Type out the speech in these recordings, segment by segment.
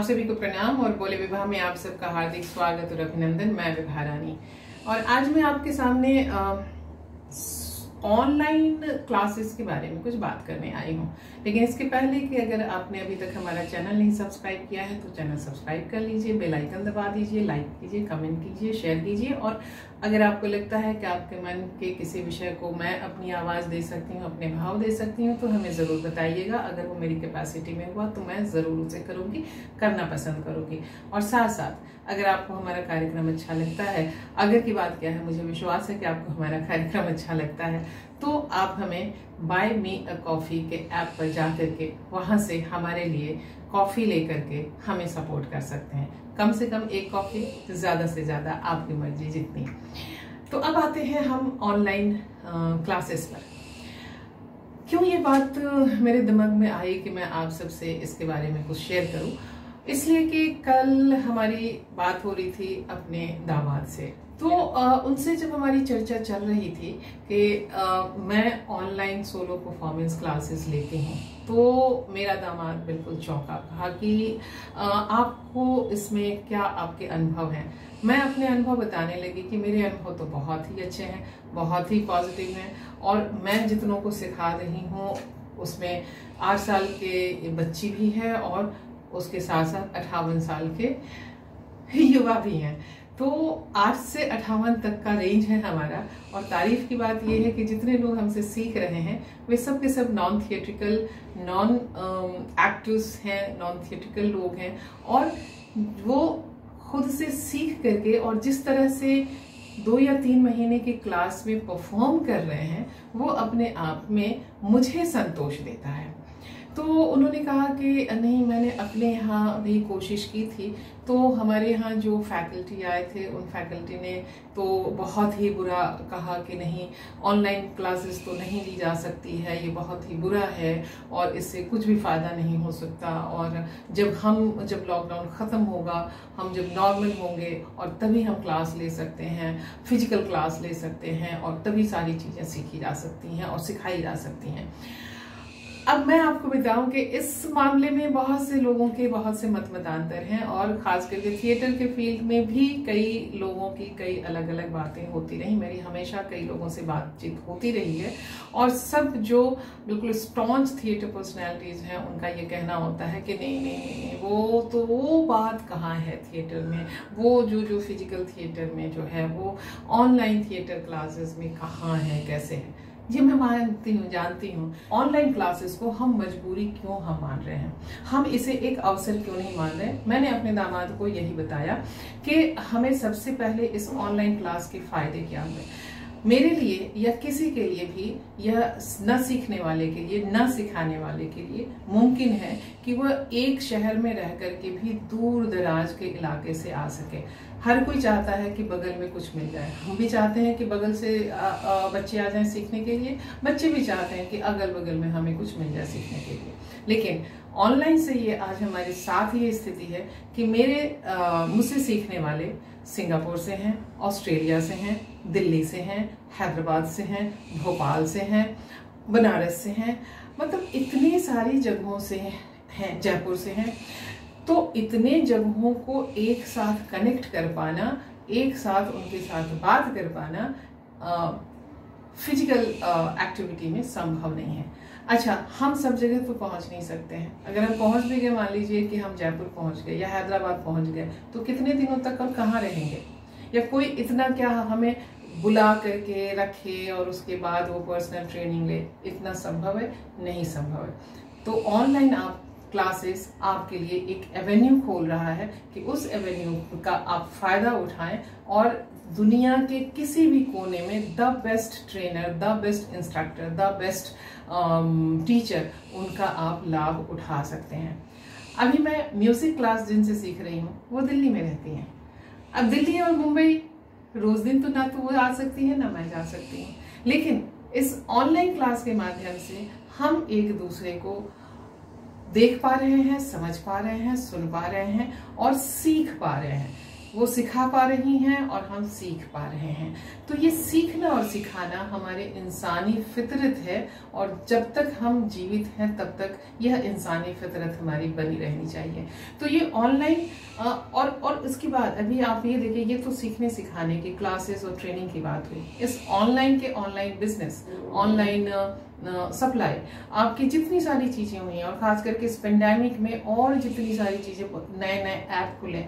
सभी को प्रणाम और बोले विवाह में आप सबका हार्दिक स्वागत और अभिनंदन। मैं विभा रानी और आज मैं आपके सामने ऑनलाइन क्लासेस के बारे में कुछ बात करने आई हूँ। लेकिन इसके पहले कि अगर आपने अभी तक हमारा चैनल नहीं सब्सक्राइब किया है तो चैनल सब्सक्राइब कर लीजिए, बेल आइकन दबा दीजिए, लाइक कीजिए, कमेंट कीजिए, शेयर कीजिए। और अगर आपको लगता है कि आपके मन के किसी विषय को मैं अपनी आवाज़ दे सकती हूँ, अपने भाव दे सकती हूँ, तो हमें ज़रूर बताइएगा। अगर वो मेरी कैपेसिटी में हुआ तो मैं ज़रूर उसे करूँगी, करना पसंद करूँगी। और साथ साथ अगर आपको हमारा कार्यक्रम अच्छा लगता है, अगर की बात क्या है, मुझे विश्वास है कि आपको हमारा कार्यक्रम अच्छा लगता है, तो आप हमें बाय मी अ कॉफ़ी के ऐप पर जा करके वहाँ से हमारे लिए कॉफ़ी लेकर के हमें सपोर्ट कर सकते हैं। कम से कम एक कॉफ़ी, ज़्यादा से ज़्यादा आपकी मर्जी जितनी। तो अब आते हैं हम ऑनलाइन क्लासेस पर। क्यों ये बात मेरे दिमाग में आई कि मैं आप सबसे इसके बारे में कुछ शेयर करूं, इसलिए कि कल हमारी बात हो रही थी अपने दामाद से। तो उनसे जब हमारी चर्चा चल रही थी कि मैं ऑनलाइन सोलो परफॉर्मेंस क्लासेस लेती हूँ, तो मेरा दामाद बिल्कुल चौंका, कहा कि आपको इसमें क्या आपके अनुभव हैं। मैं अपने अनुभव बताने लगी कि मेरे अनुभव तो बहुत ही अच्छे हैं, बहुत ही पॉजिटिव हैं। और मैं जितनों को सिखा रही हूँ उसमें 8 साल के बच्ची भी है और उसके साथ साथ 58 साल के युवा भी हैं। तो 8 से 58 तक का रेंज है हमारा। और तारीफ की बात यह है कि जितने लोग हमसे सीख रहे हैं वे सब के सब नॉन थिएट्रिकल, नॉन एक्टर्स हैं, नॉन थिएट्रिकल लोग हैं। और वो खुद से सीख करके और जिस तरह से 2 या 3 महीने की क्लास में परफॉर्म कर रहे हैं, वो अपने आप में मुझे संतोष देता है। तो उन्होंने कहा कि नहीं, मैंने अपने यहाँ भी कोशिश की थी, तो हमारे यहाँ जो फैकल्टी आए थे उन फैकल्टी ने तो बहुत ही बुरा कहा कि नहीं, ऑनलाइन क्लासेस तो नहीं ली जा सकती है, ये बहुत ही बुरा है और इससे कुछ भी फ़ायदा नहीं हो सकता। और जब लॉकडाउन ख़त्म होगा, हम जब नॉर्मल होंगे और तभी हम क्लास ले सकते हैं, फिजिकल क्लास ले सकते हैं और तभी सारी चीज़ें सीखी जा सकती हैं और सिखाई जा सकती हैं। अब मैं आपको बताऊं कि इस मामले में बहुत से लोगों के बहुत से मतांतर हैं और खास करके थिएटर के फील्ड में भी कई लोगों की कई अलग अलग बातें होती रही। मेरी हमेशा कई लोगों से बातचीत होती रही है और सब जो बिल्कुल स्टॉन्च थिएटर पर्सनैलिटीज हैं उनका ये कहना होता है कि नहीं, वो बात कहाँ है थिएटर में, वो जो फिजिकल थिएटर में जो है वो ऑनलाइन थिएटर क्लासेस में कहाँ है, कैसे है। ये मैं मानती हूँ, जानती हूँ। ऑनलाइन क्लासेस को हम मजबूरी क्यों हम मान रहे हैं, हम इसे एक अवसर क्यों नहीं मान रहे। मैंने अपने दामाद को यही बताया कि हमें सबसे पहले इस ऑनलाइन क्लास के फायदे क्या हुए। मेरे लिए या किसी के लिए भी, यह न सीखने वाले के लिए, न सिखाने वाले के लिए मुमकिन है कि वह एक शहर में रह कर के भी दूर दराज के इलाके से आ सके। हर कोई चाहता है कि बगल में कुछ मिल जाए। हम भी चाहते हैं कि बगल से बच्चे आ जाएं सीखने के लिए, बच्चे भी चाहते हैं कि अगल बगल में हमें कुछ मिल जाए सीखने के लिए। लेकिन ऑनलाइन से ये आज हमारे साथ ये स्थिति है कि मुझसे सीखने वाले सिंगापुर से हैं, ऑस्ट्रेलिया से हैं, दिल्ली से हैं, हैदराबाद से हैं, भोपाल से हैं, बनारस से हैं, मतलब इतनी सारी जगहों से हैं, जयपुर से हैं। तो इतने जगहों को एक साथ कनेक्ट कर पाना, एक साथ उनके साथ बात कर पाना फिजिकल एक्टिविटी में संभव नहीं है। अच्छा, हम सब जगह तो पहुंच नहीं सकते हैं। अगर हम पहुंच भी गए, मान लीजिए कि हम जयपुर पहुंच गए या हैदराबाद पहुंच गए, तो कितने दिनों तक और कहाँ रहेंगे, या कोई इतना क्या हमें बुला करके रखे और उसके बाद वो पर्सनल ट्रेनिंग ले, इतना संभव है? नहीं संभव है। तो ऑनलाइन आप क्लासेस आपके लिए एक एवेन्यू खोल रहा है कि उस एवेन्यू का आप फायदा उठाएं और दुनिया के किसी भी कोने में the best trainer, the best instructor, the best teacher, उनका आप लाभ उठा सकते हैं। अभी मैं म्यूजिक क्लास जिनसे सीख रही हूँ वो दिल्ली में रहती हैं। अब दिल्ली और मुंबई रोज दिन तो ना तो वो आ सकती है ना मैं जा सकती हूँ, लेकिन इस ऑनलाइन क्लास के माध्यम से हम एक दूसरे को देख पा रहे हैं, समझ पा रहे हैं, सुन पा रहे हैं और सीख पा रहे हैं। वो सिखा पा रही हैं और हम सीख पा रहे हैं। तो ये सीखना और सिखाना हमारे इंसानी फितरत है, और जब तक हम जीवित हैं तब तक यह इंसानी फितरत हमारी बनी रहनी चाहिए। तो ये ऑनलाइन और इसके बाद अभी आप ये देखिए, ये तो सीखने सिखाने की क्लासेस और ट्रेनिंग की बात हुई। इस ऑनलाइन के ऑनलाइन बिजनेस, ऑनलाइन सप्लाई, आपकी जितनी सारी चीजें हुई हैं, और खास करके इस पेंडेमिक में और जितनी सारी चीजें, नए नए ऐप खुले,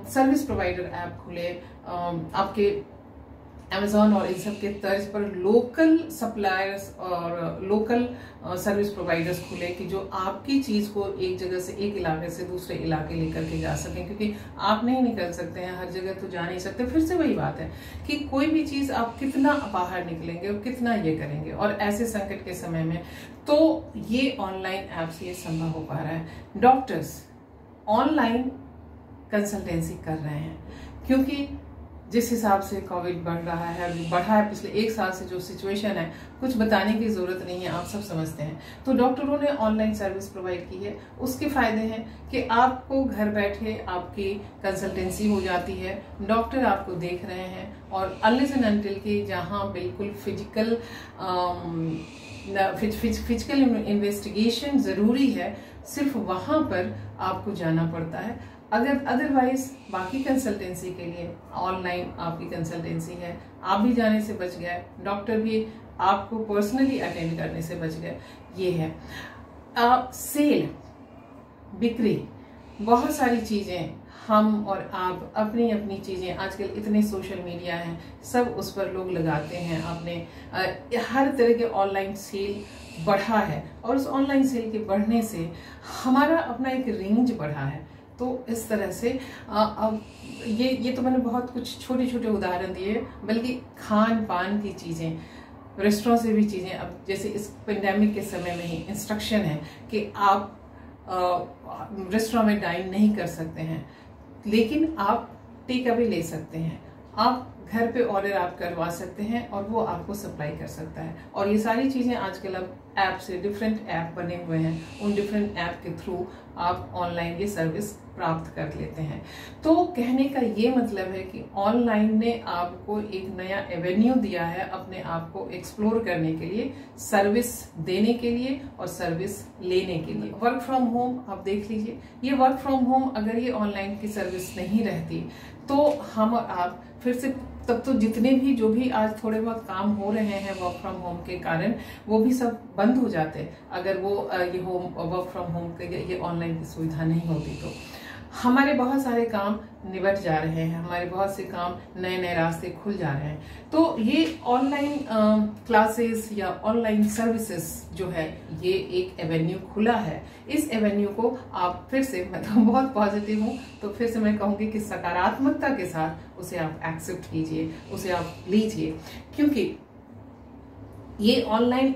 सर्विस प्रोवाइडर ऐप खुले, आपके Amazon और इन सब के तर्ज पर लोकल सप्लायर्स और लोकल सर्विस प्रोवाइडर्स खुले कि जो आपकी चीज को एक जगह से, एक इलाके से दूसरे इलाके लेकर के जा सकें, क्योंकि आप नहीं निकल सकते हैं, हर जगह तो जा नहीं सकते। फिर से वही बात है कि कोई भी चीज आप कितना बाहर निकलेंगे और कितना ये करेंगे, और ऐसे संकट के समय में तो ये ऑनलाइन ऐप्स ये संभव हो पा रहा है। डॉक्टर्स ऑनलाइन कंसल्टेंसी कर रहे हैं, क्योंकि जिस हिसाब से कोविड बढ़ा है पिछले 1 साल से, जो सिचुएशन है, कुछ बताने की जरूरत नहीं है, आप सब समझते हैं। तो डॉक्टरों ने ऑनलाइन सर्विस प्रोवाइड की है। उसके फायदे हैं कि आपको घर बैठे आपकी कंसल्टेंसी हो जाती है, डॉक्टर आपको देख रहे हैं, और अनलेस एंड अनटिल कि जहां बिल्कुल फिजिकल इन्वेस्टिगेशन जरूरी है, सिर्फ वहां पर आपको जाना पड़ता है। अगर अदरवाइज बाकी कंसल्टेंसी के लिए ऑनलाइन आपकी कंसल्टेंसी है, आप भी जाने से बच गए, डॉक्टर भी आपको पर्सनली अटेंड करने से बच गए। ये है सेल, बिक्री, बहुत सारी चीजें हम और आप अपनी अपनी चीजें, आजकल इतने सोशल मीडिया हैं, सब उस पर लोग लगाते हैं अपने, हर तरह के ऑनलाइन सेल बढ़ा है, और उस ऑनलाइन सेल के बढ़ने से हमारा अपना एक रेंज बढ़ा है। तो इस तरह से अब ये तो मैंने बहुत कुछ छोटे छोटे उदाहरण दिए, बल्कि खान पान की चीजें, रेस्टोरेंट से भी चीजें, अब जैसे इस पेंडेमिक के समय में ही इंस्ट्रक्शन है कि आप रेस्टोरेंट में डाइन नहीं कर सकते हैं, लेकिन आप टेक अवे ले सकते हैं, आप घर पे ऑर्डर आप करवा सकते हैं और वो आपको सप्लाई कर सकता है। और ये सारी चीजें आजकल अब ऐप से, डिफरेंट ऐप बने हुए हैं, उन डिफरेंट ऐप के थ्रू आप ऑनलाइन ये सर्विस प्राप्त कर लेते हैं। तो कहने का ये मतलब है कि ऑनलाइन ने आपको एक नया एवेन्यू दिया है अपने आप को एक्सप्लोर करने के लिए, सर्विस देने के लिए और सर्विस लेने के लिए। वर्क फ्रॉम होम आप देख लीजिए, ये वर्क फ्रॉम होम अगर ये ऑनलाइन की सर्विस नहीं रहती तो हम और आप फिर से, तब तो जितने भी जो भी आज थोड़े बहुत काम हो रहे हैं वर्क फ्रॉम होम के कारण, वो भी सब बंद हो जाते अगर वो ये वर्क फ्रॉम होम के ये ऑनलाइन की सुविधा नहीं होती। तो हमारे बहुत सारे काम निबट जा रहे हैं, हमारे बहुत से काम, नए नए रास्ते खुल जा रहे हैं। तो ये ऑनलाइन क्लासेस या ऑनलाइन सर्विसेज जो है, ये एक एवेन्यू खुला है। इस एवेन्यू को आप फिर से, मैं तो बहुत पॉजिटिव हूँ, तो फिर से मैं कहूँगी कि सकारात्मकता के साथ उसे आप एक्सेप्ट कीजिए, उसे आप लीजिए, क्योंकि ये ऑनलाइन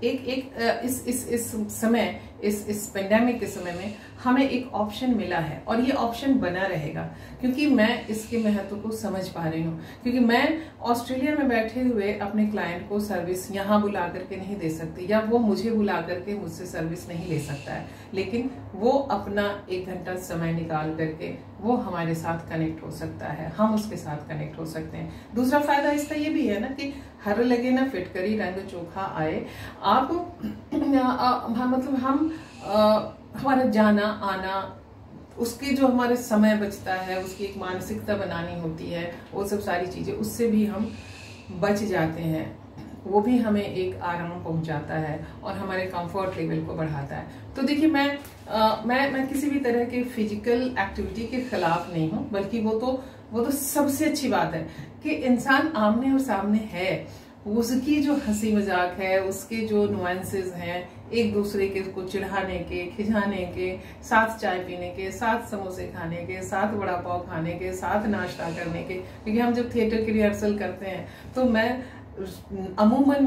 इस समय, इस पेंडेमिक के समय में हमें एक ऑप्शन मिला है, और ये ऑप्शन बना रहेगा, क्योंकि मैं इसके महत्व को समझ पा रही हूँ। क्योंकि मैं ऑस्ट्रेलिया में बैठे हुए अपने क्लाइंट को सर्विस यहाँ बुला करके नहीं दे सकती, या वो मुझे बुला करके मुझसे सर्विस नहीं ले सकता है, लेकिन वो अपना 1 घंटा समय निकाल करके वो हमारे साथ कनेक्ट हो सकता है, हम उसके साथ कनेक्ट हो सकते हैं। दूसरा फायदा इसका ये भी है ना कि हर लगे ना फिटकरी, रंग चोखा आए। आप मतलब हम हमारा जाना आना, उसके जो हमारे समय बचता है, उसकी एक मानसिकता बनानी होती है, वो सब सारी चीजें उससे भी हम बच जाते हैं, वो भी हमें एक आराम पहुंचाता है और हमारे कंफर्ट लेवल को बढ़ाता है। तो देखिए, मैं किसी भी तरह के फिजिकल एक्टिविटी के खिलाफ नहीं हूँ, बल्कि वो तो सबसे अच्छी बात है कि इंसान आमने और सामने है, उसकी जो हंसी मजाक है, उसके जो नुआंसेस हैं, एक दूसरे के को चिढ़ाने के, खिजाने के, साथ चाय पीने के, साथ समोसे खाने के, साथ वड़ा पाव खाने के, साथ नाश्ता करने के। क्योंकि हम जब थिएटर की रिहर्सल करते हैं तो अमूमन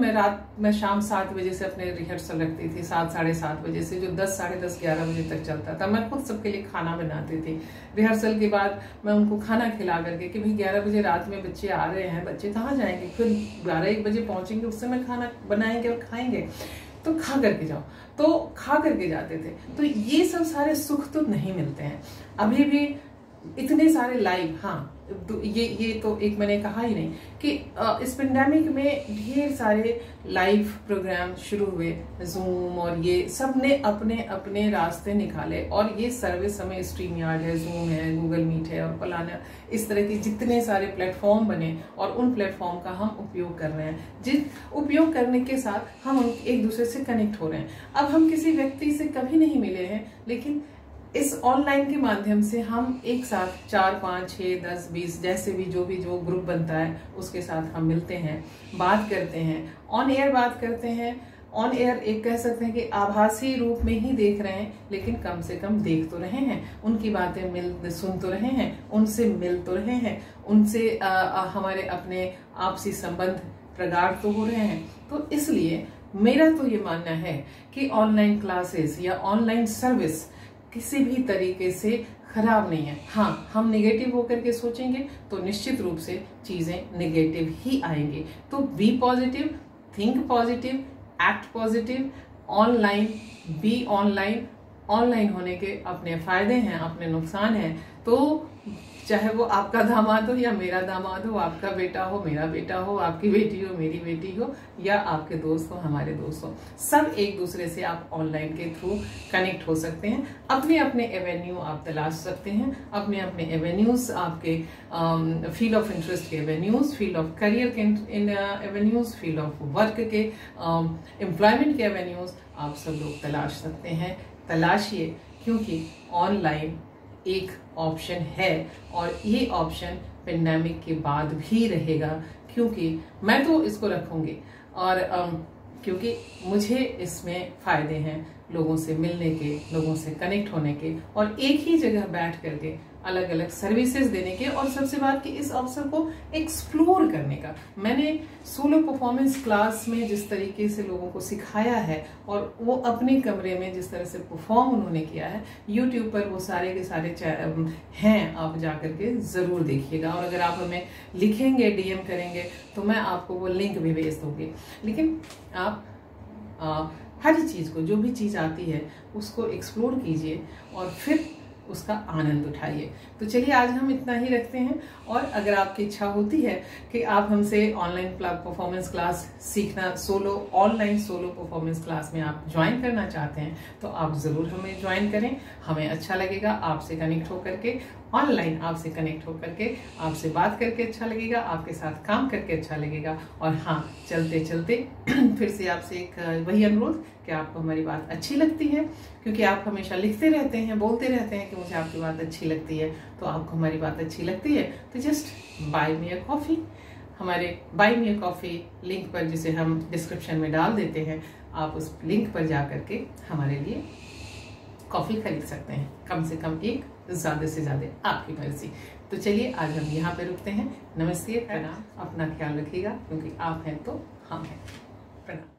मैं शाम 7 बजे से अपने रिहर्सल रखती थी, 7 साढ़े 7 बजे से, जो 10 साढ़े 10 11 बजे तक चलता था। मैं खुद सबके लिए खाना बनाती थी। रिहर्सल के बाद मैं उनको खाना खिला करके कि भाई 11 बजे रात में बच्चे आ रहे हैं, बच्चे कहाँ जाएंगे, फिर 12-1 बजे पहुंचेंगे, उस समय खाना बनाएंगे और खाएंगे, तो खा करके जाओ, तो खा करके जाते थे। तो ये सब सारे सुख तो नहीं मिलते हैं। अभी भी इतने सारे लाइव, हाँ ये तो एक मैंने कहा ही नहीं कि इस पेंडेमिक में ढेर सारे लाइव प्रोग्राम शुरू हुए, जूम और ये सब ने अपने अपने रास्ते निकाले, और ये सर्विस हमें स्ट्रीम यार्ड है, जूम है, गूगल मीट है और फलाना, इस तरह के जितने सारे प्लेटफॉर्म बने और उन प्लेटफॉर्म का हम उपयोग कर रहे हैं। जिस उपयोग करने के साथ हम एक दूसरे से कनेक्ट हो रहे हैं। अब हम किसी व्यक्ति से कभी नहीं मिले हैं, लेकिन इस ऑनलाइन के माध्यम से हम एक साथ 4, 5, 6, 10, 20 जैसे भी जो ग्रुप बनता है उसके साथ हम मिलते हैं, बात करते हैं, ऑन एयर बात करते हैं। ऑन एयर एक कह सकते हैं कि आभासी रूप में ही देख रहे हैं, लेकिन कम से कम देख तो रहे हैं, उनकी बातें सुन तो रहे हैं, उनसे मिल तो रहे हैं, उनसे हमारे अपने आपसी संबंध प्रगाढ़ तो हो रहे हैं। तो इसलिए मेरा तो ये मानना है कि ऑनलाइन क्लासेस या ऑनलाइन सर्विस किसी भी तरीके से खराब नहीं है। हाँ, हम नेगेटिव होकर के सोचेंगे तो निश्चित रूप से चीजें नेगेटिव ही आएंगी। तो be positive, think positive, act positive. Online, be online. Online होने के अपने फायदे हैं, अपने नुकसान हैं। तो चाहे वो आपका दामाद हो या मेरा दामाद हो, आपका बेटा हो, मेरा बेटा हो, आपकी बेटी हो, मेरी बेटी हो, या आपके दोस्त हो, हमारे दोस्त हो, सब एक दूसरे से आप ऑनलाइन के थ्रू कनेक्ट हो सकते हैं। अपने अपने एवेन्यू आप तलाश सकते हैं, अपने अपने एवेन्यूज, आपके फील्ड ऑफ इंटरेस्ट के एवेन्यूज, फील्ड ऑफ करियर के एवेन्यूज, फील्ड ऑफ वर्क के, एम्प्लॉयमेंट के एवेन्यूज आप सब लोग तलाश सकते हैं। तलाशिए, क्योंकि ऑनलाइन एक ऑप्शन है और ये ऑप्शन पेंडेमिक के बाद भी रहेगा, क्योंकि मैं तो इसको रखूंगी और क्योंकि मुझे इसमें फायदे हैं लोगों से मिलने के, लोगों से कनेक्ट होने के, और एक ही जगह बैठ करके अलग अलग सर्विसेज देने के, और सबसे बात कि इस अवसर को एक्सप्लोर करने का। मैंने सोलो परफॉर्मेंस क्लास में जिस तरीके से लोगों को सिखाया है और वो अपने कमरे में जिस तरह से परफॉर्म उन्होंने किया है, यूट्यूब पर वो सारे के सारे हैं, आप जाकर के जरूर देखिएगा। और अगर आप हमें लिखेंगे, डीएम करेंगे, तो मैं आपको वो लिंक भी भेज दूंगी। लेकिन आप हर चीज को, जो भी चीज आती है उसको एक्सप्लोर कीजिए और फिर उसका आनंद उठाइए। तो चलिए आज हम इतना ही रखते हैं, और अगर आपकी इच्छा होती है कि आप हमसे ऑनलाइन परफॉर्मेंस क्लास सीखना, ऑनलाइन सोलो परफॉर्मेंस क्लास में आप ज्वाइन करना चाहते हैं, तो आप जरूर हमें ज्वाइन करें। हमें अच्छा लगेगा आपसे कनेक्ट होकर के, ऑनलाइन आपसे कनेक्ट होकर के, आपसे बात करके अच्छा लगेगा, आपके साथ काम करके अच्छा लगेगा। और हाँ, चलते चलते फिर से आपसे एक वही अनुरोध कि आपको हमारी बात अच्छी लगती है, क्योंकि आप हमेशा लिखते रहते हैं, बोलते रहते हैं कि मुझे आपकी बात अच्छी लगती है। तो आपको हमारी बात अच्छी लगती है तो just buy me a coffee. हमारे buy me a coffee link पर, जिसे हम डिस्क्रिप्शन में डाल देते हैं, आप उस लिंक पर जा करके हमारे लिए कॉफी खरीद सकते हैं। कम से कम एक, ज्यादा से ज्यादा आपकी मर्जी। तो चलिए आज हम यहाँ पे रुकते हैं। नमस्ते, प्रणाम, अपना ख्याल रखिएगा, क्योंकि आप हैं तो हम हैं। प्रणाम।